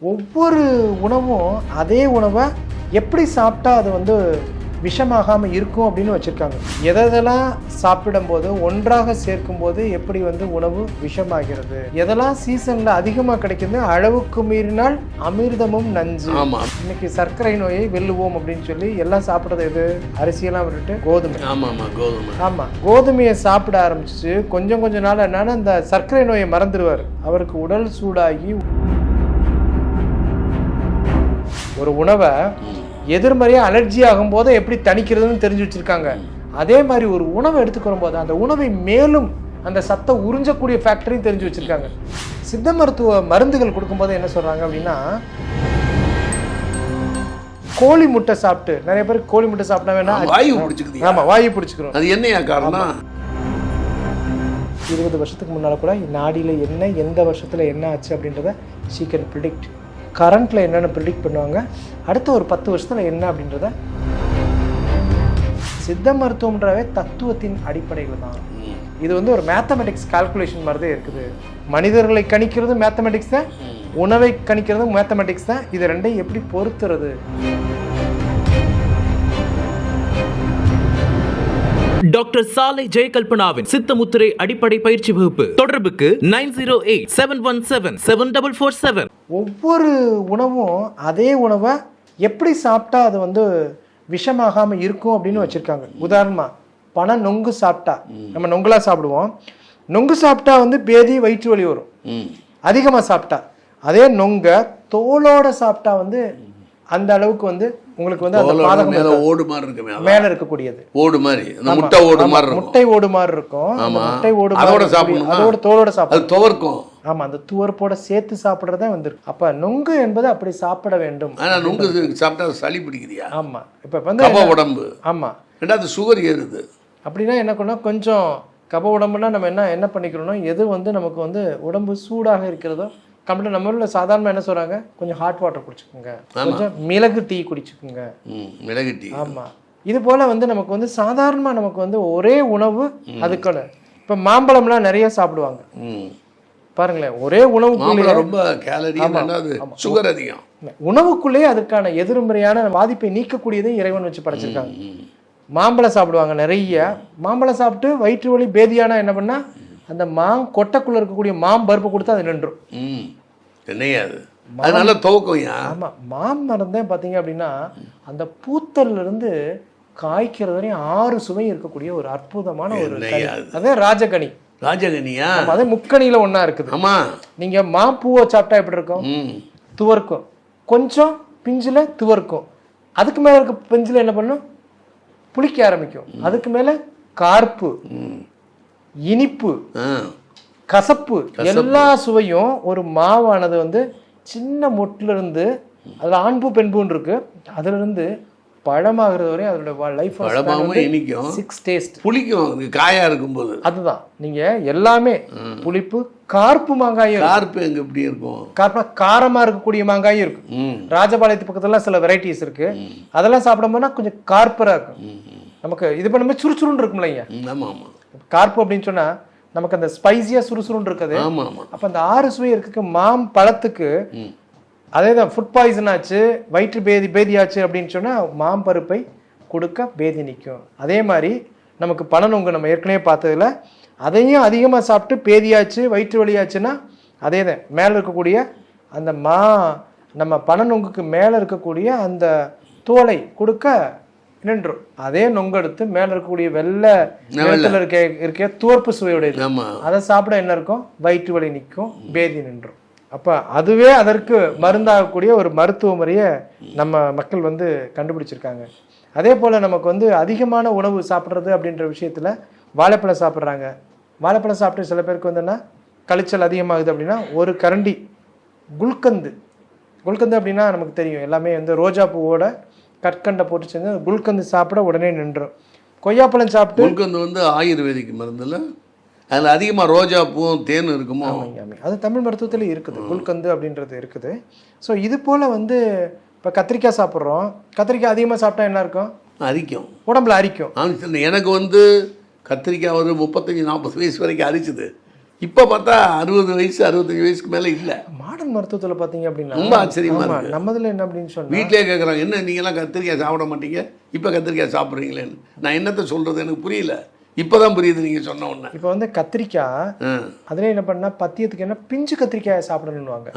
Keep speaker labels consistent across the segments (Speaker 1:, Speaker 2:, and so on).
Speaker 1: ஒவ்வொரு உணவும் அதே உணவை எப்படி சாப்பிட்டா அது வந்து விஷமாகாமல் இருக்கும் அப்படின்னு வச்சுருக்காங்க. எதெல்லாம் சாப்பிடும்போது ஒன்றாக சேர்க்கும்போது எப்படி வந்து உணவு விஷமாகிறது, எதெல்லாம் சீசனில் அதிகமாக கிடைக்குது, அளவுக்கு மீறினால் அமிர்தமும் நஞ்சு.
Speaker 2: ஆமாம்,
Speaker 1: இன்னைக்கு சர்க்கரை நோயை வெல்லுவோம் அப்படின்னு சொல்லி எல்லாம் சாப்பிட்றது எது? அரிசியெல்லாம் விட்டுட்டு கோதுமை.
Speaker 2: கோதுமை.
Speaker 1: ஆமாம், கோதுமையை சாப்பிட ஆரம்பிச்சு கொஞ்சம் நாள் என்னன்னா இந்த சர்க்கரை நோயை மறந்துடுவார். அவருக்கு உடல் சூடாகி ஒரு உணவை எதிர்மறையாக அலர்ஜி ஆகும்போது எப்படி தணிக்கிறதுன்னு தெரிஞ்சு வச்சுருக்காங்க. அதே மாதிரி ஒரு உணவை எடுத்துக்கிற போது அந்த உணவை மேலும் அந்த சத்தை உறிஞ்சக்கூடிய ஃபேக்டரியும் தெரிஞ்சு வச்சுருக்காங்க. சித்த மருத்துவ மருந்துகள் கொடுக்கும்போது என்ன சொல்கிறாங்க அப்படின்னா, கோழி முட்டை சாப்பிட்டு நிறைய பேர் கோழி முட்டை சாப்பிட்டா வேணா
Speaker 2: வாயு பிடிச்சிக்குது.
Speaker 1: ஆமாம், வாயு பிடிச்சிக்கிறோம்.
Speaker 2: அது என்னையா காரணம்?
Speaker 1: 20 வருஷத்துக்கு முன்னால் கூட நாடியில் என்ன எந்த வருஷத்தில் என்ன ஆச்சு அப்படின்றத she can predict. கரண்ட்டில் என்னென்ன ப்ரிடிக்ட் பண்ணுவாங்க, அடுத்த ஒரு 10 வருஷத்தில் என்ன அப்படின்றத. சித்த மருத்துவம்ன்றவே தத்துவத்தின் அடிப்படையில் தான். இது வந்து ஒரு மேத்தமெட்டிக்ஸ் கால்குலேஷன் மாதிரி தான் இருக்குது. மனிதர்களை கணிக்கிறது மேத்தமெட்டிக்ஸ் தான், உணவை கணிக்கிறது மேத்தமெட்டிக்ஸ் தான். இது ரெண்டையும் எப்படி பொறுத்துறது?
Speaker 3: டாக்டர் சாலை ஜெயகல்பனாவின் சித்தமுத்திரை அடிப்படை பயிற்சி வகுப்பு. தொடர்புக்கு 9087177447.
Speaker 1: ஒவ்வொரு உணவும் அதே உணவை எப்படி சாப்பிட்டா அது வந்து விஷமாகாமல் இருக்கும் அப்படின்னு வச்சுருக்காங்க. உதாரணமாக பனை நொங்கு சாப்பிட்டா, நம்ம நொங்குலாம் சாப்பிடுவோம், நொங்கு சாப்பிட்டா வந்து பேதி வயிற்று வலி வரும் அதிகமாக சாப்பிட்டா. அதே நொங்கை தோலோட சாப்பிட்டா வந்து அந்த அளவுக்கு வந்து உங்களுக்கு வந்து அந்த பாதகம்
Speaker 2: ஓடு மாதிரி இருக்கு,
Speaker 1: மேல இருக்கக்கூடியது
Speaker 2: ஓடு மாதிரி, முட்டை ஓடு மாதிரி இருக்கும்.
Speaker 1: முட்டை ஓடு மாதிரி இருக்கும். முட்டை ஓடு
Speaker 2: அதோட சாப்பிடணும்,
Speaker 1: அதோட தோலோட சாப்பிடும்,
Speaker 2: துவர்க்கும்.
Speaker 1: ஆமா, அந்த துவர்ப்போட சேர்த்து சாப்பிடுறதா வந்துருக்கு. அப்ப நொங்கு என்பது அப்படி சாப்பிட வேண்டும்.
Speaker 2: ஆனா நொங்கு சாப்பிட்டா சளி பிடிக்குதியா?
Speaker 1: ஆமா, இப்ப வந்து
Speaker 2: உடம்பு.
Speaker 1: ஆமா,
Speaker 2: ரெண்டாவது சுகர் ஏறுது.
Speaker 1: அப்படின்னா என்ன பண்ணணும், கொஞ்சம் கப உடம்புனா நம்ம என்ன பண்ணிக்கிறோம்னா, எது வந்து நமக்கு வந்து உடம்பு சூடாக இருக்கிறதோ கம்ப்ளீட். நம்மள சாதாரணமாக என்ன சொல்கிறாங்க, கொஞ்சம் ஹாட் வாட்டர் குடிச்சுக்கோங்க, கொஞ்சம் மிளகு டீ குடிச்சுக்கோங்க.
Speaker 2: மிளகு டீ.
Speaker 1: ஆமாம், இது போல் வந்து நமக்கு வந்து சாதாரணமாக நமக்கு வந்து ஒரே உணவு அதுக்கான. இப்போ மாம்பழம்லாம் நிறைய சாப்பிடுவாங்க பாருங்களேன், ஒரே உணவுக்குள்ளே
Speaker 2: ரொம்ப கேலரி, சுகர் அதிகம்.
Speaker 1: உணவுக்குள்ளேயே அதுக்கான எதிர்மறையான பாதிப்பை நீக்கக்கூடியதை இறைவன் வச்சு படைச்சிருக்காங்க. மாம்பழம் சாப்பிடுவாங்க நிறைய. மாம்பழம் சாப்பிட்டு வயிற்று வலி பேதியானா என்ன பண்ணா, அந்த கொட்டைக்குள்ள இருக்கக்கூடிய பருப்பு கொடுத்தா அது நின்றும்.
Speaker 2: அதனால துவக்கம்.
Speaker 1: ஆமா, மாமரம் தான் பாத்தீங்க அப்படின்னா அந்த பூத்தல்ல இருந்து காய்க்கிறது வரையும் 6 சுவை இருக்கக்கூடிய ஒரு அற்புதமான ஒரு கனி. அதே ராஜகனி.
Speaker 2: ராஜகனியா?
Speaker 1: அதே முக்கணியில ஒன்னா இருக்குது.
Speaker 2: ஆமா,
Speaker 1: நீங்க மாம்பூவை சாப்பிட்டா எப்படி இருக்கும்? துவர்க்கும், கொஞ்சம் பிஞ்சுல துவர்க்கும், அதுக்கு மேல இருக்க பிஞ்சுல என்ன பண்ணும், புளிக்க ஆரம்பிக்கும், அதுக்கு மேல கார்ப்பு, இனிப்பு, கசப்பு, எல்லா சுவையும் ஒரு மாவானது வந்து சின்ன மொட்டுல இருந்து, அதுல ஆண்பூ பெண்பூன்னு இருக்கு, அதுல இருந்து பழமாகிறது வரை அதோட லைஃப் 6 டேஸ்ட்.
Speaker 2: புளிக்கும் காயா இருக்கும்போது.
Speaker 1: அதுதான் நீங்க எல்லாமே புளிப்பு, கார்ப்பு மாங்காயும்.
Speaker 2: கார்ப்பு எங்க எப்படி இருக்கும்?
Speaker 1: கார்ப்புனா காரமா இருக்கக்கூடிய மாங்காயும் இருக்கு. ராஜபாளையத்து பக்கத்துல சில வெரைட்டிஸ் இருக்கு, அதெல்லாம் சாப்பிடும்போது கொஞ்சம் கார்ப்பரா இருக்கும். நமக்கு இது பண்ணும்போது சுறுசுறுன்னு இருக்கும் இல்லைங்க. கார்ப்பு அப்படின்னு சொன்னா நமக்கு அந்த ஸ்பைசியா சுறுசுறுன்னு இருக்குது. அப்ப அந்த 6 சுவை இருக்கு. பழத்துக்கு அதேதான் ஃபுட் பாய்சன் ஆச்சு, வயிற்று பேதி ஆச்சு அப்படின்னு சொன்னா மாம்பருப்பை கொடுக்க பேதி நிற்கும். அதே மாதிரி நமக்கு பனநொங்கு நம்ம ஏற்கனவே பார்த்ததுல அதையும் அதிகமாக சாப்பிட்டு பேதியாச்சு வயிற்று வலியாச்சுன்னா அதே தான் மேலே இருக்கக்கூடிய அந்த நம்ம பனநொங்குக்கு மேலே இருக்கக்கூடிய அந்த தோலை கொடுக்க நின்றும். அதே நொங்கு எடுத்து மேலே இருக்கக்கூடிய வெள்ளை இருக்க துவர்ப்பு சுவையுடையது, அதை சாப்பிட என்ன இருக்கும், வயிற்று வலி நிற்கும், பேதி நின்றும். அப்போ அதுவே அதற்கு மருந்தாகக்கூடிய ஒரு மருத்துவ முறையை நம்ம மக்கள் வந்து கண்டுபிடிச்சிருக்காங்க. அதே போல் நமக்கு வந்து அதிகமான உணவு சாப்பிட்றது அப்படின்ற விஷயத்தில் வாழைப்பழம் சாப்பிட்றாங்க. வாழைப்பழம் சாப்பிட்டு சில பேருக்கு வந்துன்னா கழிச்சல் அதிகமாகுது அப்படின்னா ஒரு கரண்டி குல்கந்து அப்படின்னா நமக்கு தெரியும் எல்லாமே வந்து ரோஜா பூவோட கற்கண்டை போட்டு செஞ்சு குல்கந்து சாப்பிட உடனே நின்றும். கொய்யாப்பழம் சாப்பிட்டு,
Speaker 2: குல்கந்து வந்து ஆயுர்வேதிக் மருந்துல அதில் அதிகமாக ரோஜா பூவும் தேன் இருக்குமோ?
Speaker 1: அது தமிழ் மருத்துவத்தில் இருக்குது, குல்கந்து அப்படின்றது இருக்குது. ஸோ இது போல் வந்து இப்போ கத்திரிக்காய் சாப்பிட்றோம், கத்திரிக்காய் அதிகமாக சாப்பிட்டா என்ன இருக்கும்,
Speaker 2: அரிக்கும்,
Speaker 1: உடம்புல அரிக்கும்.
Speaker 2: எனக்கு வந்து கத்திரிக்காய் ஒரு 35-40 வயசு வரைக்கும் அரிச்சுது. இப்போ பார்த்தா 60 வயசு 65 வயசுக்கு மேலே இல்லை.
Speaker 1: மாடர்ன் மருத்துவத்தில் பார்த்தீங்க அப்படின்னா
Speaker 2: ரொம்ப ஆச்சரியமா இருக்கு.
Speaker 1: நம்மதில் என்ன அப்படின்னு சொன்னா
Speaker 2: வீட்டிலே கேட்குறாங்க, என்ன நீங்கள்லாம் கத்திரிக்காய் சாப்பிட மாட்டீங்க, இப்போ கத்திரிக்காய் சாப்பிட்றீங்களேன்னு. நான் என்னத்தை சொல்கிறது எனக்கு புரியல. இப்போ தான் புரியுது நீங்கள் சொன்ன உடனே.
Speaker 1: இப்போ வந்து கத்திரிக்காய் அதில் என்ன பண்ணால் பத்தியத்துக்கு என்ன பிஞ்சு கத்திரிக்காயை சாப்பிடணுன்னுவாங்க.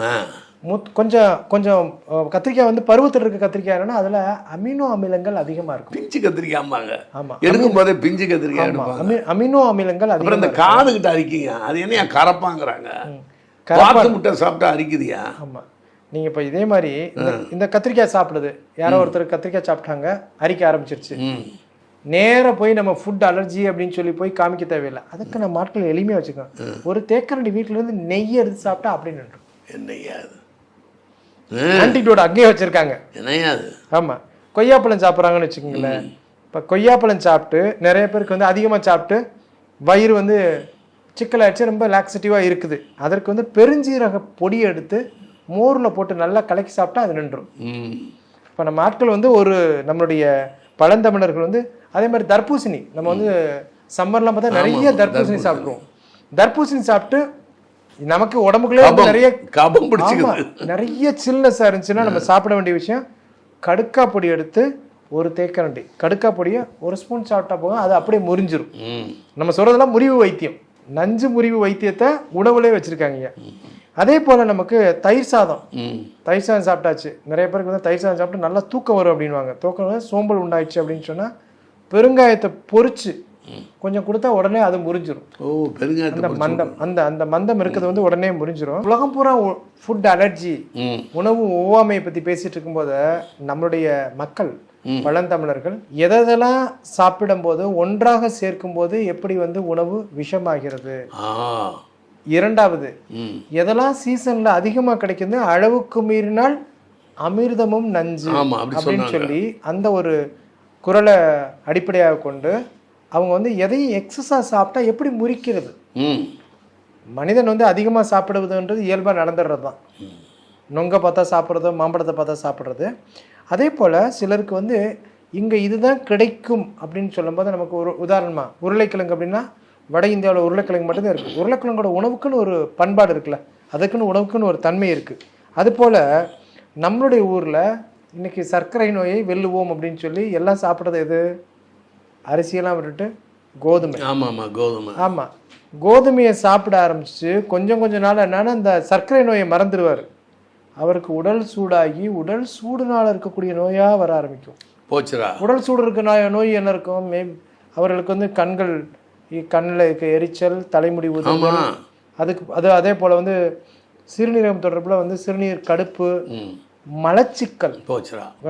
Speaker 1: கொஞ்சம் கத்திரிக்காய் வந்து பருவத்தில் இருக்க கத்திரிக்காய் என்னன்னா அதில் அமினோ அமிலங்கள் அதிகமாக இருக்கும்.
Speaker 2: பிஞ்சு கத்திரிக்காய்ம்பாங்க.
Speaker 1: ஆமாம்,
Speaker 2: எடுக்கும் போதே பிஞ்சு கத்திரிக்காய் எடுப்பாங்க.
Speaker 1: அமினோ அமிலங்கள்
Speaker 2: அப்புறம் இந்த காதுகிட்ட அரிக்குங்க, அது என்ன கரப்பாங்கிறாங்க. முட்டை சாப்பிட்டா அரிக்குதியா?
Speaker 1: ஆமாம். நீங்கள் இப்போ இதே மாதிரி இந்த கத்திரிக்காய் சாப்பிடுது, யாரோ ஒருத்தர் கத்திரிக்காய் சாப்பிட்டாங்க, அரிக்க ஆரம்பிச்சிருச்சு. நேராக போய் நம்ம ஃபுட் அலர்ஜி அப்படின்னு சொல்லி போய் காமிக்க தேவையில்லை. அதுக்கு நம்ம ஆட்கள் எளிமையாக வச்சுக்கோங்க. ஒரு தேக்கரண்டி வீட்டிலேருந்து நெய் எடுத்து சாப்பிட்டா அப்படி நின்றும்.
Speaker 2: என்னையா அது
Speaker 1: ஆன்டிடோட் அங்கேயே வச்சுருக்காங்க.
Speaker 2: என்னையா அது?
Speaker 1: ஆமாம், கொய்யாப்பழம் சாப்பிட்றாங்கன்னு வச்சுக்கோங்களேன். இப்போ கொய்யாப்பழம் சாப்பிட்டு நிறைய பேருக்கு வந்து அதிகமாக சாப்பிட்டு வயிறு வந்து சிக்கலாகிடுச்சு, ரொம்ப லாக்ஸிட்டிவாக இருக்குது. அதற்கு வந்து பெருஞ்சீரக பொடியை எடுத்து மோரில் போட்டு நல்லா கலக்கி சாப்பிட்டா அது நின்றும். இப்போ நம்ம ஆட்கள் வந்து நம்மளுடைய பழந்தமிழர்கள் வந்து அதே மாதிரி தர்பூசணி, நம்ம வந்து சம்மர்லாம் பார்த்தா நிறைய தர்பூசணி சாப்பிடுவோம். தர்பூசணி சாப்பிட்டு நமக்கு உடம்புக்குள்ளே நிறைய சில்னஸாக இருந்துச்சுன்னா நம்ம சாப்பிட வேண்டிய விஷயம் கடுக்கா பொடி எடுத்து ஒரு தேக்கரண்டி கடுக்கா பொடியை ஒரு ஸ்பூன் சாப்பிட்டா போகும், அது அப்படியே முறிஞ்சிரும். நம்ம சொல்றதெல்லாம் முறிவு வைத்தியம், நஞ்சு முறிவு வைத்தியத்தை உணவுலேயே வச்சுருக்காங்க. அதே போல் நமக்கு தயிர் சாதம் சாப்பிட்டாச்சு. நிறைய பேருக்கு வந்து தயிர் சாதம் சாப்பிட்டு நல்லா தூக்கம் வரும் அப்படின்வாங்க. தூக்கம் சோம்பல் உண்டாயிடுச்சு அப்படின்னு சொன்னால் பெருங்காயத்தை பொரிச்சு கொஞ்சம் கொடுத்தா உடனே அது முறிஞ்சிரும். அந்த மந்தம் அந்த மந்தம் இருக்கிறது வந்து உடனே முறிஞ்சிரும். உலகம் பூரா ஃபுட் அலர்ஜி, உணவு ஒவ்வாமையை பற்றி பேசிட்டு இருக்கும்போது நம்மளுடைய மக்கள் பழந்தமிழர்கள் எதெல்லாம் சாப்பிடும் போது ஒன்றாக சேர்க்கும் போது எப்படி வந்து உணவு விஷமாகிறது. இரண்டாவது, எதெல்லாம் சீசன்ல அதிகமா கிடைக்குது, அளவுக்கு மீறினால் அமிர்தமும் நஞ்சு அப்படின்னு சொல்லி அந்த ஒரு குறளை அடிப்படையாக கொண்டு அவங்க வந்து எதையும் எக்ஸஸா சாப்பிட்டா எப்படி முறிக்கிறது. மனிதன் வந்து அதிகமாக சாப்பிடுவதுன்றது இயல்பாக நடந்துடுறது தான். நொங்க பார்த்தா சாப்பிட்றது, மாம்பழத்தை பார்த்தா சாப்பிட்றது. அதே போல் சிலருக்கு வந்து இங்கே இதுதான் கிடைக்கும் அப்படின்னு சொல்லும்போது நமக்கு ஒரு உதாரணமாக உருளைக்கிழங்கு அப்படின்னா வட இந்தியாவில் உருளைக்கிழங்கு மட்டும்தான் இருக்குது. உருளைக்கிழங்கோட உணவுக்குன்னு ஒரு பண்பாடு இருக்குல்ல, அதுக்குன்னு உணவுக்குன்னு ஒரு தன்மை இருக்குது. அதுபோல் நம்மளுடைய ஊரில் இன்னைக்கு சர்க்கரை நோயை வெல்லுவோம் அப்படின்னு சொல்லி எல்லாம் சாப்பிட்றது எது? அரிசியெல்லாம் விட்டுட்டு கோதுமை. ஆமாம், கோதுமையை சாப்பிட ஆரம்பிச்சு கொஞ்சம் நாள் என்னன்னா அந்த சர்க்கரை நோயை மறந்துடுவார். அவருக்கு உடல் சூடாகி உடல் சூடுனால இருக்கக்கூடிய நோயாக வர ஆரம்பிக்கும். உடல் சூடு இருக்க நோய் என்ன இருக்கும்? அவர்களுக்கு வந்து கண்ணில் இருக்க எரிச்சல், தலைமுடி உதிர்தல், அதே போல் வந்து சிறுநீரகம் தொடர்பில் வந்து சிறுநீர் கடுப்பு, மலச்சிக்கல்.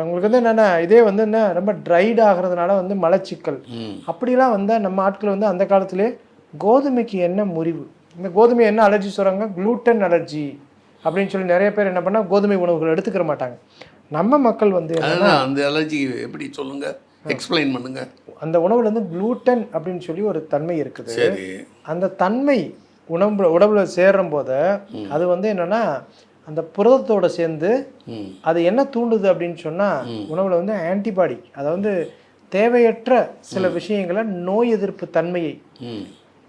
Speaker 1: உங்களுக்கு வந்து என்னென்ன இதே வந்து என்ன ரொம்ப ட்ரைட் ஆகிறதுனால வந்து மலச்சிக்கல் அப்படிலாம் வந்து நம்ம ஆட்கள் வந்து அந்த காலத்திலே கோதுமைக்கு என்ன முறிவு, இந்த கோதுமை என்ன அலர்ஜி சொல்கிறாங்க, குளூட்டன் அலர்ஜி அப்படின்னு சொல்லி நிறைய பேர் என்ன பண்ணால் கோதுமை உணவுகள் எடுத்துக்கிற மாட்டாங்க. நம்ம மக்கள் வந்து
Speaker 2: அந்த அலர்ஜி எப்படி சொல்லுங்க, எக்ஸ்பிளைன் பண்ணுங்க.
Speaker 1: அந்த உணவுல வந்து குளூட்டன் அப்படின்னு சொல்லி ஒரு தன்மை இருக்குது. அந்த தன்மை உடம்புல சேர்றும் போது அது வந்து என்னன்னா அந்த புரதத்தோட சேர்ந்து அது என்ன தூண்டுது அப்படின்னு சொன்னா உணவுல வந்து ஆன்டிபாடி, அதாவது தேவையற்ற சில விஷயங்களை, நோய் எதிர்ப்பு தன்மையை,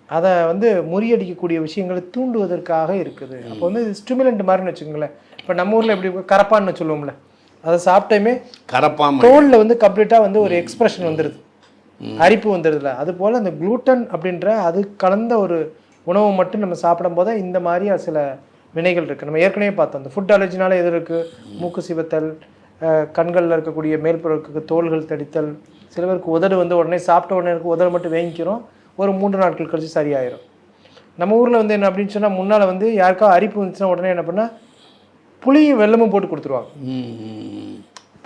Speaker 1: அதை வந்து முறியடிக்கக்கூடிய விஷயங்களை தூண்டுவதற்காக இருக்குது. அப்போ வந்து ஸ்டிமுலண்ட் மாதிரின்னு வச்சுக்கோங்களேன். இப்போ நம்ம ஊர்ல எப்படி கரப்பான்னு சொல்லுவோம்ல, அதை சாப்பிட்டோமே தோல்ல வந்து கம்ப்ளீட்டா வந்து ஒரு எக்ஸ்பிரஷன் வந்துடுது, அரிப்பு வந்துடுதுல. அது போல அந்த குளூட்டன் அப்படின்ற அது கலந்த ஒரு உணவை மட்டும் நம்ம சாப்பிடும் போது இந்த மாதிரி சில வினைகள் இருக்குது. நம்ம ஏற்கனவே பார்த்தோம், அந்த ஃபுட் அலர்ஜினால எது இருக்குது, மூக்கு சிவத்தல், கண்களில் இருக்கக்கூடிய மேல்புறக்கு தோள்கள் தடித்தல், சில பேருக்கு உதடு வந்து உடனே சாப்பிட்ட உடனே இருக்கு, உதடு மட்டும் வேங்கிக்கிறோம், ஒரு 3 நாட்கள் கழிச்சு சரியாயிரும். நம்ம ஊரில் வந்து என்ன அப்படின்னு சொன்னால் முன்னால் வந்து யாருக்கா அரிப்பு வந்துச்சுன்னா உடனே என்ன பண்ணால் புளியும் வெல்லமும் போட்டு கொடுத்துருவாங்க,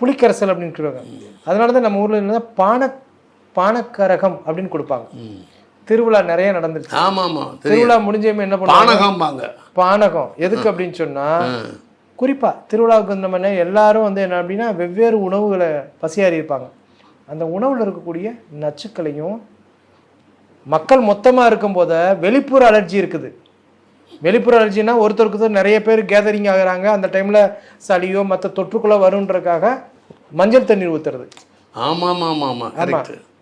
Speaker 1: புளிக்கரசல் அப்படின்னு சொல்லுவாங்க. அதனால தான் நம்ம ஊரில் என்ன பானக்கரகம் அப்படின்னு கொடுப்பாங்க. திருவிழா நிறைய நடந்துருச்சு. திருவிழா முடிஞ்சமே என்ன பண்ணுவாங்க, பானகம். எதுக்கு அப்படின்னு சொன்னா குறிப்பா திருவிழாவுக்கு நம்ம எல்லாரும் வந்து என்ன அப்படின்னா வெவ்வேறு உணவுகளை பசியாறி இருப்பாங்க. அந்த உணவுல இருக்கக்கூடிய நச்சுக்களையும் மக்கள் மொத்தமா இருக்கும் போத வெளிப்புற அலர்ஜி இருக்குது. வெளிப்புற அலர்ஜினா ஒருத்தருக்கு நிறைய பேர் கேதரிங் ஆகுறாங்க, அந்த டைம்ல சளியோ மற்ற தொற்றுக்குள்ள வரும்ன்றதுக்காக மஞ்சள் தண்ணீர் ஊத்துறது.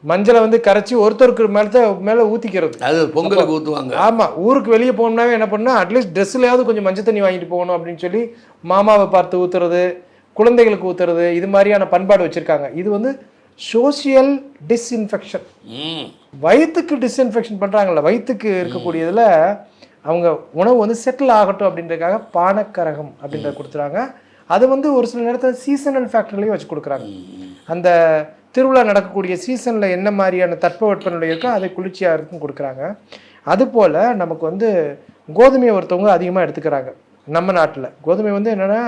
Speaker 1: மஞ்சளை வந்து கரைச்சி ஒருத்தருக்கு மேலே ஊற்றிக்கிறது.
Speaker 2: அது பொங்கலுக்கு ஊற்றுவாங்க.
Speaker 1: ஆமாம், ஊருக்கு வெளியே போகணும்னாவே என்ன பண்ணால் அட்லீஸ்ட் ட்ரெஸ்லையாவது கொஞ்சம் மஞ்சள் தண்ணி வாங்கிட்டு போகணும் அப்படின்னு சொல்லி மாமாவை பார்த்து ஊற்றுறது, குழந்தைகளுக்கு ஊற்றுறது, இது மாதிரியான பண்பாடு வச்சுருக்காங்க. இது வந்து சோசியல் டிஸ்இன்ஃபெக்ஷன். வயிற்றுக்கு டிஸ்இன்ஃபெக்ஷன் பண்ணுறாங்கல்ல, வயிற்றுக்கு இருக்கக்கூடியதில் அவங்க உணவு வந்து செட்டில் ஆகட்டும் அப்படின்றதுக்காக பானக்கரகம் அப்படின்றத கொடுத்துறாங்க. அது வந்து ஒரு சில நேரத்தில் சீசனல் ஃபேக்டர்லேயும் வச்சு கொடுக்குறாங்க. அந்த திருவிழா நடக்கக்கூடிய சீசனில் என்ன மாதிரியான தட்பவெப்பநிலை இருக்கோ அதை குளிர்ச்சியாக இருக்கும் கொடுக்குறாங்க. அதுபோல் நமக்கு வந்து கோதுமையை ஒருத்தவங்க அதிகமாக எடுத்துக்கிறாங்க. நம்ம நாட்டில் கோதுமை வந்து என்னென்னா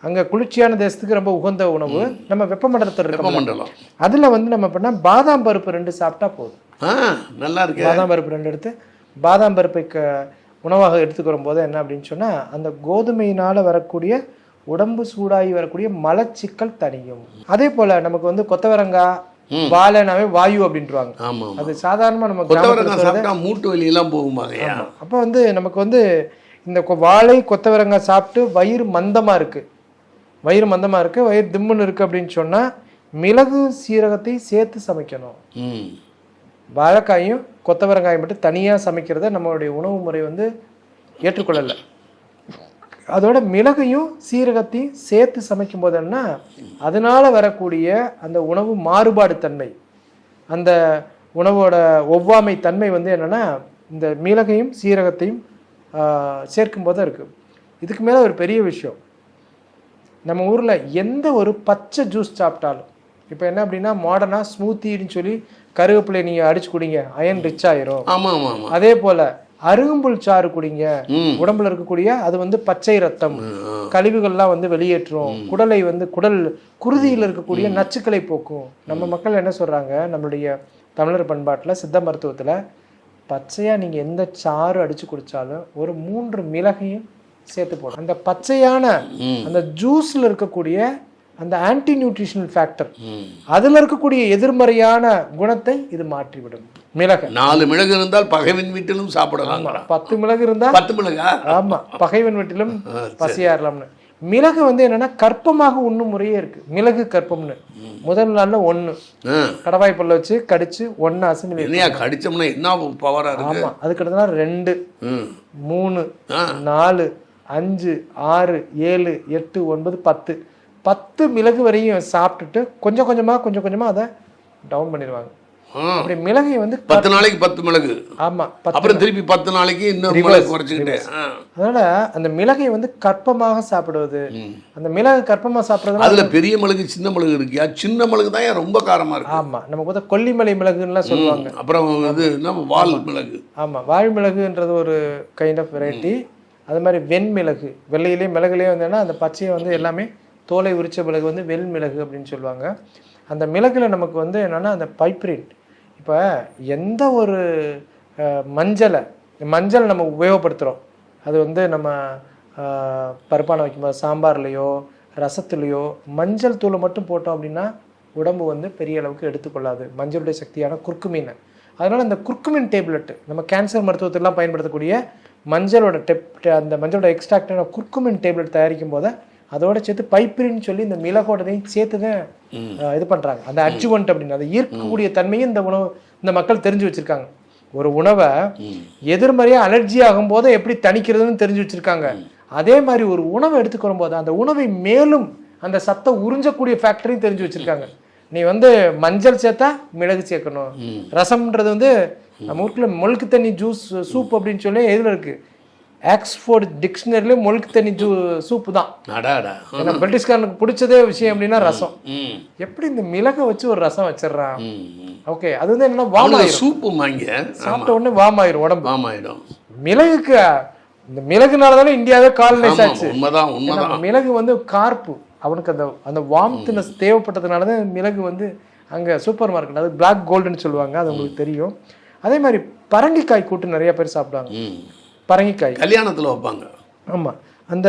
Speaker 1: அங்கே குளிர்ச்சியான தேசத்துக்கு ரொம்ப உகந்த உணவு. நம்ம வெப்பமண்டலத்தில் இருக்கோம், அதில் வந்து நம்ம பண்ணால் பாதாம் பருப்பு 2 சாப்பிட்டா போதும்.
Speaker 2: நல்லா இருக்கு.
Speaker 1: பாதாம் பருப்பு 2 எடுத்து பாதாம் பருப்பை உணவாக எடுத்துக்கிற போது என்ன அப்படின்னு சொன்னால் அந்த கோதுமையினால் வரக்கூடிய உடம்பு சூடாகி வரக்கூடிய மலச்சிக்கல் தனியும். அதே போல் நமக்கு வந்து கொத்தவரங்காய் வாழைனாவே வாயு அப்படின்ட்டுருவாங்க. அது சாதாரணமாக நம்ம
Speaker 2: மூட்டு வலியெல்லாம் போகுமாங்க.
Speaker 1: அப்போ வந்து நமக்கு வந்து இந்த வாழை கொத்தவரங்காய் சாப்பிட்டு வயிறு மந்தமாக இருக்குது, வயிறு திம்முன்னு இருக்குது அப்படின்னு சொன்னால் மிளகு சீரகத்தை சேர்த்து சமைக்கணும். வாழைக்காயும் கொத்தவரங்காயும் மட்டும் தனியாக சமைக்கிறத நம்மளுடைய உணவு முறை வந்து ஏற்றுக்கொள்ளலை. அதோட மிளகையும் சீரகத்தையும் சேர்த்து சமைக்கும் போது என்ன, அதனால் வரக்கூடிய அந்த உணவு மாறுபாடு தன்மை, அந்த உணவோட ஒவ்வாமை தன்மை வந்து என்னென்னா இந்த மிளகையும் சீரகத்தையும் சேர்க்கும் போது இருக்குது. இதுக்கு மேலே ஒரு பெரிய விஷயம், நம்ம ஊரில் எந்த ஒரு பச்சை ஜூஸ் சாப்பிட்டாலும் இப்போ என்ன அப்படின்னா மாடர்னாக ஸ்மூத்தின்னு சொல்லி கருவேப்பிலை நீங்கள் அடிச்சு குடிங்க, அயன் ரிச் ஆயிரும். அதே போல் அருகம்புல் சாறு குடிங்க, உடம்புல இருக்கக்கூடிய அது வந்து பச்சை ரத்தம் கழிவுகள்லாம் வந்து வெளியேற்றும், குடலை வந்து குடல் குருதியில் இருக்கக்கூடிய நச்சுக்களை போக்கும். நம்ம மக்கள் என்ன சொல்கிறாங்க, நம்மளுடைய தமிழர் பண்பாட்டில் சித்த மருத்துவத்தில் பச்சையாக நீங்கள் எந்த சாறு அடித்து குடித்தாலும் ஒரு 3 மிளகையும் சேர்த்து போடும். அந்த பச்சையான அந்த ஜூஸில் இருக்கக்கூடிய அந்த ஆன்டி நியூட்ரிஷனல் ஃபேக்டர், அதில் இருக்கக்கூடிய எதிர்மறையான குணத்தை இது மாற்றிவிடும். மிளகு
Speaker 2: 4 மிளகு இருந்தால் பகைவன் வீட்டிலும் சாப்பிடலாம்.
Speaker 1: 10 மிளகு இருந்தால்
Speaker 2: 10 மிளகா?
Speaker 1: ஆமாம், பகைவன் வீட்டிலும் பசியாரலாம்னு. மிளகு வந்து என்னன்னா கற்பமாக உண்ணும் முறையே இருக்கு. மிளகு கற்பம்னு முதல் நாள்ல 1 கடவாய் பல்ல வச்சு கடிச்சு 1 அசைஞ்சு
Speaker 2: கடிச்சோம்னா என்ன பவரா இருக்கு.
Speaker 1: ஆமா, அதுக்கு அடுத்த 2 3 4 5 6 7 8 9 10 மிளகு வரையும் சாப்பிட்டுட்டு கொஞ்சம் கொஞ்சமா அதை டவுன் பண்ணிடுவாங்க. அப்படி மிளகை வந்து
Speaker 2: 10 நாளைக்கு 10 மிளகு.
Speaker 1: ஆமா,
Speaker 2: அப்புறம் திருப்பி 10 நாளைக்கு இன்னொரு மிளகு குறைச்சிக்கிட்டே.
Speaker 1: அதனால அந்த மிளகை வந்து கற்பமாக சாப்பிடுவது, அந்த மிளகு கற்பமாக சாப்பிடுறது.
Speaker 2: அதுல பெரிய மிளகு சின்ன மிளகு இருக்கியா? சின்ன மிளகு தான் ரொம்ப காரமா இருக்கு.
Speaker 1: ஆமா, நமக்கு வந்து கொல்லிமலை மிளகுன்னுலாம் சொல்லுவாங்க.
Speaker 2: அப்புறம் இது வால் மிளகு.
Speaker 1: ஆமா, வால் மிளகுன்றது ஒரு கைண்ட் ஆஃப் வெரைட்டி. அது மாதிரி வெண்மிளகு, வெள்ளையிலேயே மிளகுலேயே வந்தேன்னா அந்த பச்சையை வந்து எல்லாமே தோலை உரிச்ச மிளகு வந்து வெண் மிளகு அப்படின்னு சொல்லுவாங்க. அந்த மிளகுல நமக்கு வந்து என்னென்னா அந்த பைப்ரின், இப்போ எந்த ஒரு மஞ்சளை நம்ம உபயோகப்படுத்துகிறோம், அது வந்து நம்ம பருப்பான வைக்கும்போது சாம்பார்லேயோ ரசத்துலேயோ மஞ்சள் தூளை மட்டும் போட்டோம் அப்படின்னா உடம்பு வந்து பெரிய அளவுக்கு எடுத்துக்கொள்ளாது மஞ்சளுடைய சக்தியான குர்குமின். அதனால் அந்த குர்குமின் டேப்லெட் நம்ம கேன்சர் மருத்துவத்திலாம் பயன்படுத்தக்கூடிய அந்த மஞ்சளோட எக்ஸ்ட்ராக்டான குர்குமின் டேப்லெட் தயாரிக்கும் போது அதோட சேர்த்து பைப்ரின்னு சொல்லி இந்த மிளகோடதையும் சேர்த்து தான் இது பண்ணுறாங்க. அந்த அட்ஜுவன்ட் அப்படின்னு அதை ஈர்க்கக்கூடிய தன்மையும் இந்த மக்கள் தெரிஞ்சு வச்சுருக்காங்க. ஒரு உணவை எதிர்மறையாக அலர்ஜி ஆகும் போது எப்படி தணிக்கிறதுன்னு தெரிஞ்சு வச்சுருக்காங்க. அதே மாதிரி ஒரு உணவை எடுத்துக்கிற போது அந்த உணவை மேலும் அந்த சத்தை உறிஞ்சக்கூடிய ஃபேக்டரையும் தெரிஞ்சு வச்சுருக்காங்க. நீ வந்து மஞ்சள் சேர்த்தா மிளகு சேர்க்கணும். ரசம்ன்றது வந்து நம்ம ஊருக்குள்ள மொழுக்கு தண்ணி ஜூஸ் சூப் அப்படின்னு சொல்லி எதில் இருக்குது, ஆக்ஸ்போர்ட் டிக்ஷனரியில மொழுக்கு தண்ணி சூப்பு தான். ஏன்னா பிரிட்டிஷ்காரனுக்கு பிடிச்சதே விஷயம் அப்படின்னா ரசம். எப்படி இந்த மிளகை வச்சு ஒரு ரசம் வச்சிடறான். ஓகே, அது வந்து என்னன்னா வாமாயிரும்.
Speaker 2: சூப்பு
Speaker 1: சாப்பிட்ட உடனே வாமாயிரும் உடம்பு.
Speaker 2: வாமாயிடும்.
Speaker 1: மிளகுக்கு இந்த மிளகுனாலதானே இந்தியாவே காலனைஸ் ஆச்சு. மிளகு வந்து கார்ப்பு, அவனுக்கு அந்த வார்ம்த்னஸ் தேவைப்பட்டதுனாலதான் மிளகு வந்து அங்க சூப்பர் மார்க்கெட், அது பிளாக் கோல்டுன்னு சொல்லுவாங்க, அது உங்களுக்கு தெரியும். அதே மாதிரி பரங்கிக்காய் கூட்டு நிறைய பேர் சாப்பிடுவாங்க. பரங்கிக்காய் கல்யாணத்தில் வைப்பாங்க. ஆமாம், அந்த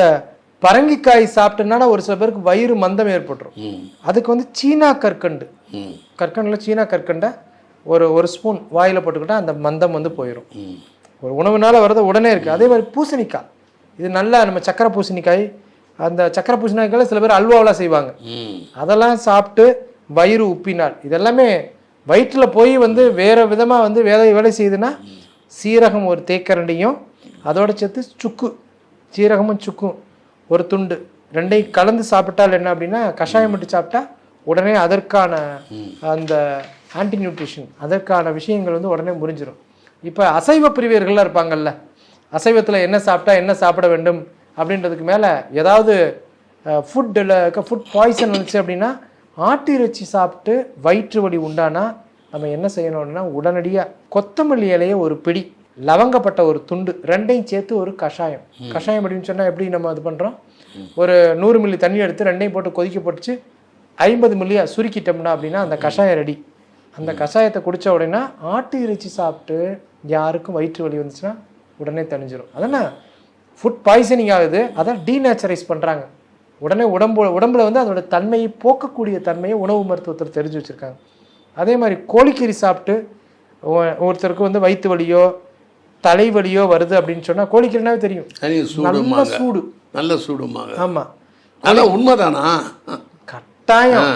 Speaker 1: பரங்கிக்காய் சாப்பிட்டனால ஒரு சில பேருக்கு வயிறு மந்தம் ஏற்பட்டுரும். அதுக்கு வந்து சீனா கற்கண்டில் சீனா கற்கண்டை ஒரு ஸ்பூன் வாயில் போட்டுக்கிட்டால் அந்த மந்தம் வந்து போயிடும். ஒரு உணவுனால வர்றது உடனே இருக்குது. அதே மாதிரி பூசணிக்காய், இது நல்லா நம்ம சக்கரை பூசணிக்காய், அந்த சக்கரை பூசணிக்காயில் சில பேர் அல்வாவெலாம் செய்வாங்க. அதெல்லாம் சாப்பிட்டு வயிறு உப்பினால் இதெல்லாமே வயிற்றில் போய் வந்து வேறு விதமாக வந்து வேலை செய்யுதுன்னா சீரகம் ஒரு தேக்கரண்டியும் அதோட சேர்த்து சுக்கு, சீரகமும் சுக்கும் ஒரு துண்டு, ரெண்டையும் கலந்து சாப்பிட்டால் என்ன அப்படின்னா, கஷாயம் மட்டும் சாப்பிட்டா உடனே அதற்கான அந்த ஆன்டி நியூட்ரிஷன் அதற்கான விஷயங்கள் வந்து உடனே முறிஞ்சிடும். இப்போ அசைவ பிரிவியர்கள்லாம் இருப்பாங்கல்ல, அசைவத்தில் என்ன சாப்பிட்டா என்ன சாப்பிட வேண்டும் அப்படின்றதுக்கு மேலே ஏதாவது ஃபுட் பாய்சன் வந்துச்சு அப்படின்னா, ஆட்டு இறைச்சி சாப்பிட்டு வயிற்று வலி உண்டானா நம்ம என்ன செய்யணும்னா, உடனடியாக கொத்தமல்லி இலையை ஒரு பிடி, லவங்கப்பட்ட ஒரு துண்டு, ரெண்டையும் சேர்த்து ஒரு கஷாயம். கஷாயம் அப்படின்னு சொன்னால் எப்படி நம்ம இது பண்ணுறோம், ஒரு 100 மில்லி தண்ணி எடுத்து ரெண்டையும் போட்டு கொதிக்க போட்டுச்சு 50 மில்லியா சுருக்கிட்டோம்னா அப்படின்னா அந்த கஷாயம் ரெடி. அந்த கஷாயத்தை குடித்த உடனே ஆட்டு இறைச்சி சாப்பிட்டு யாருக்கும் வயிற்று வலி வந்துச்சுன்னா உடனே தணிஞ்சிடும். அதனால் ஃபுட் பாய்சனிங் ஆகுது, அதை டீநேச்சுரைஸ் பண்ணுறாங்க. உடனே உடம்புல வந்து அதோட தன்மையை போக்கக்கூடிய தன்மையை உணவு மருத்துவத்தில் தெரிஞ்சு வச்சுருக்காங்க. அதே மாதிரி கோழிக்கறி சாப்பிட்டு ஒருத்தருக்கு வந்து வயிற்று வலியோ தலைவலியோ வருது அப்படின்னு சொன்னால், கோழிக்கறினாவே தெரியும் நல்ல சூடு,
Speaker 2: நல்ல சூடுமாங்க.
Speaker 1: ஆமாம்,
Speaker 2: ஆனால் உண்மைதானா?
Speaker 1: கட்டாயம்.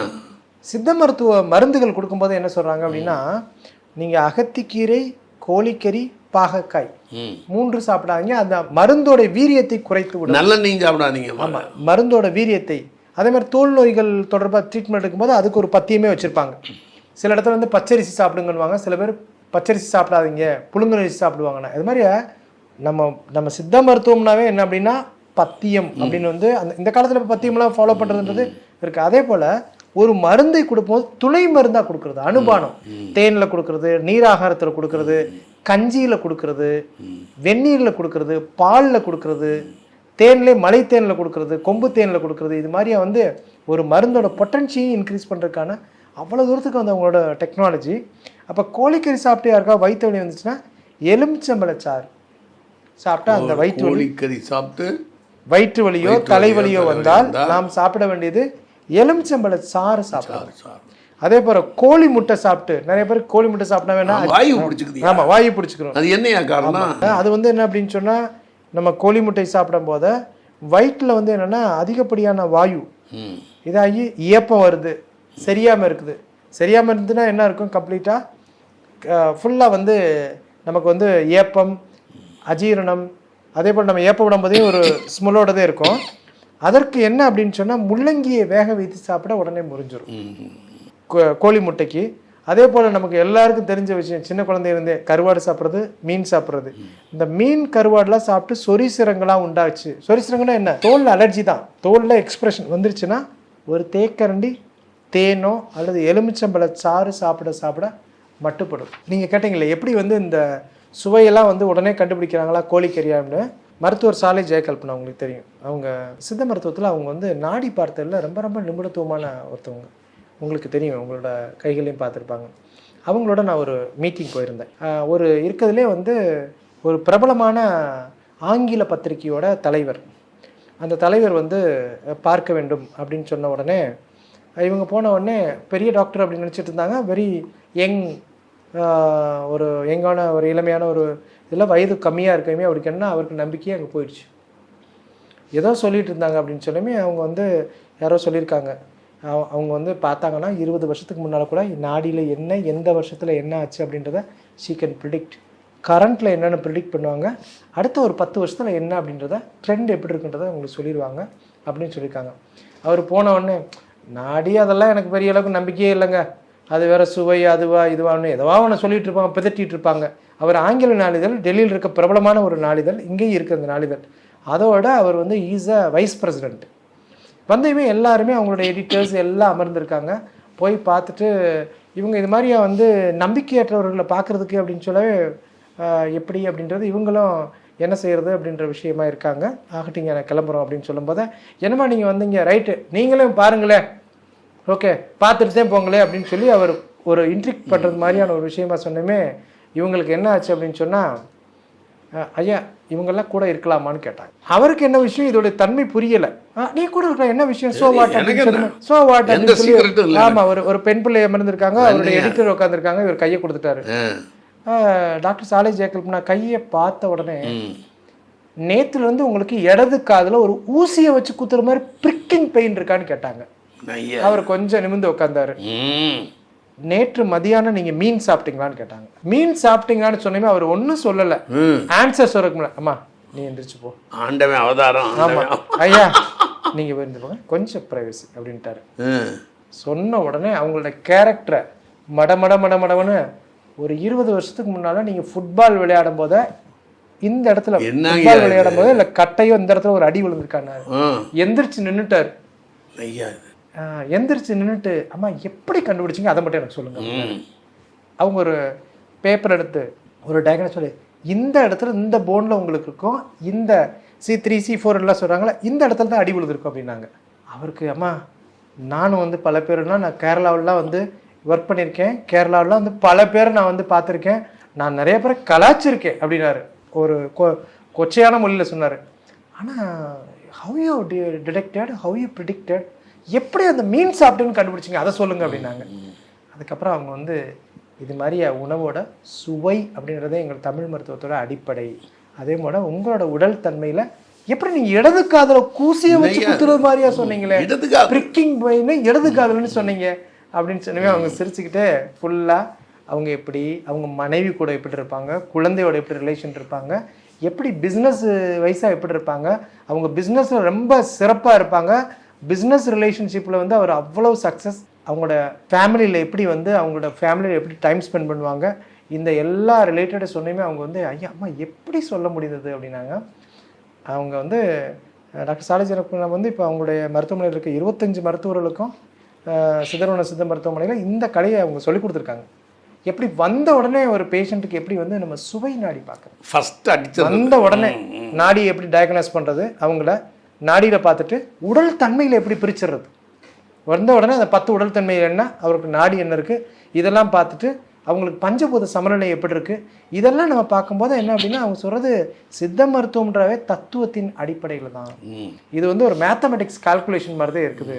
Speaker 1: சித்த மருத்துவ மருந்துகள் கொடுக்கும்போது என்ன சொல்கிறாங்க அப்படின்னா, நீங்கள் அகத்திக்கீரை, கோழிக்கறி, பாகக்காய் 3 சாப்பிடாதீங்க, அந்த மருந்தோட வீரியத்தை குறைத்து விடும்.
Speaker 2: நல்ல நீங்கள் சாப்பிடாதீங்க.
Speaker 1: ஆமாம், மருந்தோட வீரியத்தை. அதே மாதிரி தோல் நோய்கள் தொடர்பாக ட்ரீட்மெண்ட் எடுக்கும்போது அதுக்கு ஒரு பத்தியமே வச்சுருப்பாங்க. சில இடத்துல வந்து பச்சரிசி சாப்பிடுங்கன்னுவாங்க, சில பேர் பச்சரிசி சாப்பிடாதீங்க புழுங்கரிசி சாப்பிடுவாங்கண்ணா. இது மாதிரி நம்ம சித்த மருத்துவம்னாவே என்ன அப்படின்னா பத்தியம் அப்படின்னு வந்து இந்த காலத்தில் பத்தியம்லாம் ஃபாலோ பண்ணுறதுன்றது இருக்குது. அதே போல் ஒரு மருந்தை கொடுக்கும்போது துணை மருந்தாக கொடுக்குறது, அனுபானம், தேனில் கொடுக்குறது, நீராகாரத்தில் கொடுக்குறது, கஞ்சியில் கொடுக்குறது, வெந்நீரில் கொடுக்குறது, பாலில் கொடுக்குறது, தேன்லேயே மலை தேனில் கொடுக்குறது, கொம்பு தேனில் கொடுக்குறது. இது மாதிரியா வந்து ஒரு மருந்தோட பொட்டன்ஷியையும் இன்க்ரீஸ் பண்ணுறதுக்கான அவ்வளோ தூரத்துக்கு வந்து அவங்களோட டெக்னாலஜி. அப்போ கோழிக்கறி சாப்பிட்டு யாருக்கா வயிற்று வலி வந்துச்சுன்னா எலுமிச்சம்பழச்சாறு சாப்பிட்டா அந்த
Speaker 2: கோழிக்கறி சாப்பிட்டு
Speaker 1: வயிற்று வலியோ தலைவலியோ வந்தால் நாம் சாப்பிட வேண்டியது எலுமிச்சம்பழ சாறு சாப்பிடலாம். அதே போல கோழி முட்டை சாப்பிட்டு, நிறைய பேர் கோழி முட்டை சாப்பிட்டா வேணா
Speaker 2: வாயு பிடிச்சிக்குது.
Speaker 1: ஆமா, வாயு பிடிச்சிக்கிறோம்.
Speaker 2: அது என்னையா காரணம்?
Speaker 1: அது வந்து என்ன அப்படின்னு சொன்னா, நம்ம கோழி முட்டை சாப்பிடும் போது வயிற்றுல வந்து என்னன்னா அதிகப்படியான வாயு இதாகி ஏப்பம் வருது, சரியாம இருக்குது. சரியாம இருந்துன்னா என்ன இருக்கும், கம்ப்ளீட்டா ஃபுல்லா வந்து நமக்கு வந்து ஏப்பம், அஜீரணம், அதே போல் நம்ம ஏப்பம் விடும்போதே ஒரு ஸ்மெல்லோடதே இருக்கும். அதற்கு என்ன அப்படின்னு சொன்னால் முள்ளங்கியை வேக வைத்து சாப்பிட உடனே முறிஞ்சிடும் கோழி முட்டைக்கு. அதே போல் நமக்கு எல்லாருக்கும் தெரிஞ்ச விஷயம், சின்ன குழந்தையிருந்தே கருவாடு சாப்பிட்றது, மீன் சாப்பிட்றது. இந்த மீன் கருவாடுலாம் சாப்பிட்டு சொரிசிரங்களாக உண்டாச்சு. சொரிசிரங்கன்னா என்ன, தோலில் அலர்ஜி தான். தோலில் எக்ஸ்பிரஷன் வந்துருச்சுன்னா ஒரு தேக்கரண்டி தேனோ அல்லது எலுமிச்சம்பழ சாறு சாப்பிட மட்டுப்படும். நீங்கள் கேட்டீங்களே எப்படி வந்து இந்த சுவையெல்லாம் வந்து உடனே கண்டுபிடிக்கிறாங்களா கோழிக்கறியான்னு. மருத்துவர் சாலை ஜெயகல்பனா உங்களுக்கு தெரியும். அவங்க சித்த மருத்துவத்தில் அவங்க வந்து நாடி பார்த்ததில் ரொம்ப ரொம்ப நிபுணத்துவமான ஒருத்தவங்க. உங்களுக்கு தெரியும், உங்களோட கைகளையும் பார்த்துருப்பாங்க. அவங்களோட நான் ஒரு மீட்டிங் போயிருந்தேன். ஒரு இருக்கிறதுலே வந்து ஒரு பிரபலமான ஆங்கில பத்திரிகையோட தலைவர். அந்த தலைவர் வந்து பார்க்க வேண்டும் அப்படின்னு சொன்ன உடனே இவங்க போன உடனே பெரிய டாக்டர் அப்படின்னு நினச்சிட்டு இருந்தாங்க. வெரி யங், ஒரு யங்கான ஒரு இளமையான ஒரு இதில் வயது கம்மியாக இருக்கவே அவருக்கு என்ன, அவருக்கு நம்பிக்கையே அங்கே போயிடுச்சு. ஏதோ சொல்லிட்டு இருந்தாங்க அப்படின்னு சொல்லுமே அவங்க வந்து யாரோ சொல்லியிருக்காங்க. அவங்க வந்து பார்த்தாங்கன்னா 20 வருஷத்துக்கு முன்னால் கூட நாடியில் என்ன, எந்த வருஷத்தில் என்ன ஆச்சு அப்படின்றத ஷீ கேன் ப்ரிடிக்ட். கரண்ட்டில் என்னென்னு ப்ரிடிக்ட் பண்ணுவாங்க, அடுத்த ஒரு 10 வருஷத்தில் என்ன அப்படின்றத ட்ரெண்ட் எப்படி இருக்குன்றதை அவங்களுக்கு சொல்லிடுவாங்க அப்படின்னு சொல்லியிருக்காங்க. அவர் போன உடனே நாடி அதெல்லாம் எனக்கு பெரிய அளவுக்கு நம்பிக்கையே இல்லைங்க, அது வேறு சுவை அதுவா இதுவான்னு எதவா ஒன்று சொல்லிட்டு இருப்பாங்க, பிதட்டிகிட்டு இருப்பாங்க. அவர் ஆங்கில நாளிதழ், டெல்லியில் இருக்க பிரபலமான ஒரு நாளிதழ், இங்கேயும் இருக்குது அந்த நாளிதழ். அதோட அவர் வந்து ஈஸ் அ வைஸ் பிரசிடென்ட். வந்தவங்க எல்லாருமே அவங்களோட எடிட்டர்ஸ் எல்லாம் அமர்ந்திருக்காங்க. போய் பார்த்துட்டு இவங்க இது மாதிரியா வந்து நம்பிக்கையற்றவர்களை பார்க்குறதுக்கு அப்படின்னு சொல்லவே எப்படி அப்படின்றது இவங்களும் என்ன செய்கிறது அப்படின்ற விஷயமா இருக்காங்க. ஆகட்டிங்க நான் கிளம்புறோம் அப்படின்னு சொல்லும்போது, என்னமா நீங்கள் வந்தீங்க, ரைட்டு நீங்களும் பாருங்களேன், ஓகே பார்த்துட்டு தான் போங்களே அப்படின்னு சொல்லி அவர் ஒரு இன்ட்ரிக் பண்ணுறது மாதிரியான ஒரு விஷயமா சொன்னமே. இவங்களுக்கு என்ன ஆச்சு அப்படின்னு சொன்னால், ஐயா இவங்கெல்லாம் கூட இருக்கலாமான்னு கேட்டாங்க. அவருக்கு என்ன விஷயம், இதோட தன்மை புரியலை. நீ கூட இருக்கலாம், என்ன விஷயம், சோ வாட் அப்படின்னு சொல்லி. ஆமாம், ஒரு பெண் பிள்ளை அமர்ந்திருக்காங்க, அவருடைய எடிட்டர் உட்காந்துருக்காங்க, இவர் கையை கொடுத்துட்டாரு. டாக்டர் சாலை ஜெயகல்பனா கையை பார்த்த உடனே, நேற்றுலேருந்து உங்களுக்கு இடது காதில் ஒரு ஊசியை வச்சு குத்துற மாதிரி பிரிக்கிங் பெயின் இருக்கான்னு கேட்டாங்க. அவர் கொஞ்சம் நிமிர்ந்து உட்காந்தாரு. நேற்று மதியானம் நீங்க மீன் சாப்பிட்டீங்களான்னு கேட்டாங்க. மீன் சாப்பிட்டீங்களான்னு சொன்னமே அவர் ஒன்றும் சொல்லலை. ஆன்சர் சொல்ல அம்மா நீ எந்திரிச்சு போ,
Speaker 2: ஆண்டவன் அவதாரம்.
Speaker 1: ஆமா ஐயா நீங்க இருந்து போங்க, கொஞ்சம் பிரைவசி அப்படின்ட்டாரு. சொன்ன உடனே அவங்களோட கேரக்டரை மடமடன்னு ஒரு 20 வருஷத்துக்கு முன்னால நீங்க ஃபுட்பால் விளையாடும் போத இந்த இடத்துல ஃபுட்பால் விளையாடும் போது இல்ல கட்டையோ இந்த இடத்துல ஒரு அடி விழுந்திருக்காரு. எந்திரிச்சு நின்னுட்டாரு. எந்திரிச்சு நின்றுட்டு அம்மா எப்படி கண்டுபிடிச்சிங்க அதை மட்டும் எனக்கு சொல்லுங்க. அவங்க ஒரு பேப்பர் எடுத்து ஒரு டயக்ராம் சொல்லி இந்த இடத்துல இந்த போனில் உங்களுக்கு இருக்கும், இந்த C3 C4 எல்லாம் சொல்கிறாங்களே இந்த இடத்துல தான் அடி விழுந்திருக்கும் அப்படின்னாங்க. அவருக்கு அம்மா நானும் வந்து பல பேருனா நான் கேரளாவிலாம் வந்து ஒர்க் பண்ணியிருக்கேன், கேரளாவிலாம் வந்து பல பேரை நான் வந்து பார்த்துருக்கேன், நான் நிறைய பேரை கலாச்சிருக்கேன் அப்படின்னாரு. ஒரு கொச்சையான மொழியில் சொன்னார். ஆனால் how you detected, how you predicted, எப்படி அந்த மீன் சாப்பிட்டுன்னு கண்டுபிடிச்சிங்க அதை சொல்லுங்கள் அப்படின்னாங்க. அதுக்கப்புறம் அவங்க வந்து இது மாதிரி உணவோட சுவை அப்படின்றத எங்கள் தமிழ் மருத்துவத்தோட அடிப்படை. அதே போல உங்களோட உடல் தன்மையில் எப்படி நீங்கள் இடது காதல கூசியை வச்சு குத்துறது மாதிரியா சொன்னீங்களே, பிரிக்கிங் பைன்னு இடது காதல்னு சொன்னீங்க அப்படின்னு சொன்னவே அவங்க சிரிச்சுக்கிட்டே ஃபுல்லாக அவங்க எப்படி அவங்க மனைவி கூட எப்படி இருப்பாங்க, குழந்தையோட எப்படி ரிலேஷன் இருப்பாங்க, எப்படி பிஸ்னஸ் வைஸாக எப்படி இருப்பாங்க, அவங்க பிஸ்னஸில் ரொம்ப சிறப்பாக இருப்பாங்க, பிஸ்னஸ் ரிலேஷன்ஷிப்பில் வந்து அவர் அவ்வளோ சக்ஸஸ், அவங்களோட ஃபேமிலியில் எப்படி வந்து அவங்களோட ஃபேமிலியில் எப்படி டைம் ஸ்பெண்ட் பண்ணுவாங்க, இந்த எல்லா ரிலேட்டடை சொன்னையுமே அவங்க வந்து ஐயா அம்மா எப்படி சொல்ல முடியுது அப்படின்னாங்க. அவங்க வந்து டாக்டர் சாலை ஜெயகல்பனா வந்து இப்போ அவங்களுடைய மருத்துவமனையில் இருக்க 25 மருத்துவர்களுக்கும் சிதறுவன சித்த மருத்துவமனையில் இந்த கலையை அவங்க சொல்லிக் கொடுத்துருக்காங்க. எப்படி வந்த உடனே ஒரு பேஷண்ட்டுக்கு எப்படி வந்து நம்ம சுவை நாடி பார்க்குறோம்,
Speaker 2: ஃபர்ஸ்ட் அடிச்சு
Speaker 1: வந்த உடனே நாடியை எப்படி டயக்னோஸ் பண்ணுறது, அவங்கள நாடியில் பார்த்துட்டு உடல் தன்மையில் எப்படி பிரிச்சிடுறது, வந்த உடனே அந்த 10 உடல் தன்மை என்ன, அவருக்கு நாடி என்ன இருக்குது, இதெல்லாம் பார்த்துட்டு அவங்களுக்கு பஞ்சபூத சமநிலை எப்படி இருக்குது, இதெல்லாம் நம்ம பார்க்கும்போது என்ன அப்படின்னா அவங்க சொல்கிறது சித்த மருத்துவம்ன்றவே தத்துவத்தின் அடிப்படையில் தான். இது வந்து ஒரு மேத்தமெட்டிக்ஸ் கால்குலேஷன் மாதிரி தான் இருக்குது.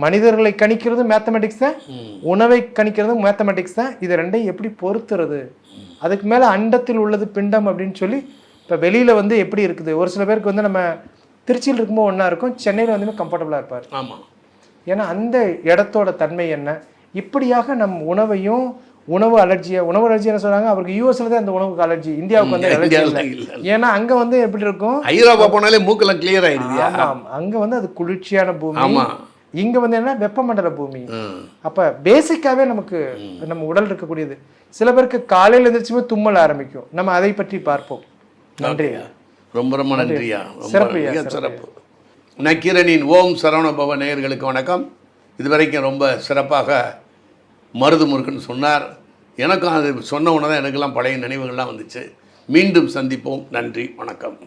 Speaker 1: மனிதர்களை கணிக்கிறது மேத்தமெட்டிக்ஸ் தான், உணவை கணிக்கிறது மேத்தமெட்டிக்ஸ் தான். இது ரெண்டையும் எப்படி பொறுத்துறது, அதுக்கு மேலே அண்டத்தில் உள்ளது பிண்டம் அப்படின்னு சொல்லி இப்போ வெளியில் வந்து எப்படி இருக்குது. ஒரு சில பேருக்கு வந்து நம்ம திருச்சியில் இருக்கும்போது ஒன்றா இருக்கும், சென்னையில் வந்து கம்ஃபர்டபுளாக இருப்பார்.
Speaker 2: ஆமாம்,
Speaker 1: ஏன்னா அந்த இடத்தோட தன்மை என்ன. இப்படியாக நம் உணவையும் உணவு அலர்ஜின்னு சொல்றாங்க. அவருக்கு யூஎஸ்ல தான் அந்த உணவுக்கு அலர்ஜி, இந்தியாவுக்கு வந்து அலர்ஜி இல்லை. ஏன்னா அங்க வந்து எப்படி இருக்கும்,
Speaker 2: ஐரோப்பா போனாலே மூக்கெல்லாம் கிளியர் ஆயிடுது.
Speaker 1: ஆமாம், அங்க வந்து அது குளிர்ச்சியான பூமி, இங்க வந்து என்ன வெப்பமண்டல பூமி. அப்ப பேசிக்காவே நமக்கு நம்ம உடல் இருக்கக்கூடியது. சில பேருக்கு காலையில் எழுந்திரிச்சுமே தும்மல் ஆரம்பிக்கும். நம்ம அதை பற்றி பார்ப்போம். நன்றி,
Speaker 2: ரொம்ப ரொம்ப நன்றியா,
Speaker 1: சிறப்பு.
Speaker 2: நக்கீரனின் ஓம் சரவணபவ நேயர்களுக்கு வணக்கம். இதுவரைக்கும் ரொம்ப சிறப்பாக மருது முருகன் சொன்னார். எனக்கும் அது சொன்ன உடனே எனக்கெல்லாம் பழைய நினைவுகள்லாம் வந்துச்சு. மீண்டும் சந்திப்போம். நன்றி, வணக்கம்.